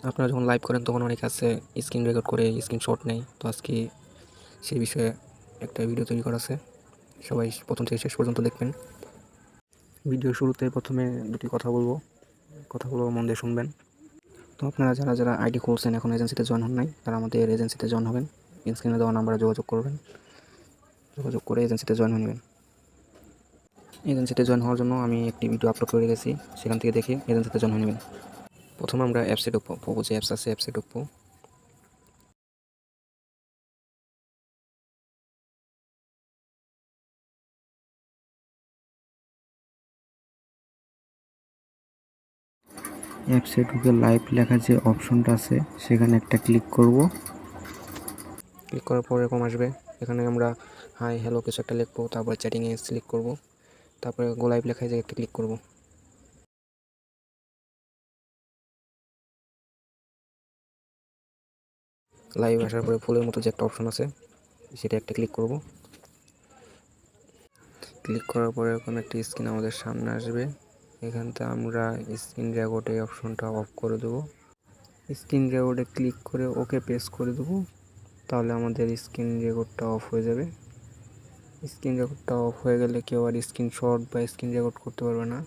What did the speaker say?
আপনারা যখন লাইভ করেন তখন অনেকে আছে স্ক্রিন রেকর্ড করে স্ক্রিনশট নেয়। তো আজকে সেই বিষয়ে একটা ভিডিও তৈরি করা আছে, সবাই প্রথম থেকে শেষ পর্যন্ত দেখবেন। ভিডিও শুরুতে প্রথমে দুটি কথা বলবো, কথাগুলো মন দিয়ে শুনবেন। তো আপনারা যারা যারা আইডি খুলছেন এখন এজেন্সিতে জয়েন হন নাই, তারা আমাদের এজেন্সিতে জয়েন হবেন। স্ক্রিনে দেওয়া নাম্বারে যোগাযোগ করবেন, যোগাযোগ করে এজেন্সিতে জয়েন হয়ে নেবেন। এজেন্সিতে জয়েন হওয়ার জন্য আমি একটি ভিডিও আপলোড করে রেখেছি, সেখান থেকে দেখে এজেন্সিতে জয়েন হয়ে নেবেন। প্রথমে আমরা অ্যাপসে ঢুকবো, পোকো যে অ্যাপস আছে অ্যাপসে ঢুকবো। অ্যাপসে ঢুকে লাইভ লেখা যে অপশনটা আছে সেখানে একটা ক্লিক করব। ক্লিক করার পর এরকম আসবে, এখানে আমরা হাই হ্যালো কিছু একটা লিখবো, তারপর চ্যাটিংয়ে ক্লিক করব, তারপরে গো লাইভ লেখায় যে একটা ক্লিক করব। লাইভ আসার পরে ফুলের মতো যে একটা অপশন আছে সেটা একটা ক্লিক করব। ক্লিক করার পরে এরকম একটি স্ক্রিন আমাদের সামনে আসবে, এখান থেকে আমরা স্ক্রিন রেকর্ড এই অপশনটা অফ করে দেবো। স্ক্রিন রেকর্ডে ক্লিক করে ওকে প্রেস করে দেবো, তাহলে আমাদের স্ক্রিন রেকর্ডটা অফ হয়ে যাবে। স্ক্রিন রেকর্ডটা অফ হয়ে গেলে কেউ আর স্ক্রিনশট বা স্ক্রিন রেকর্ড করতে পারবে না।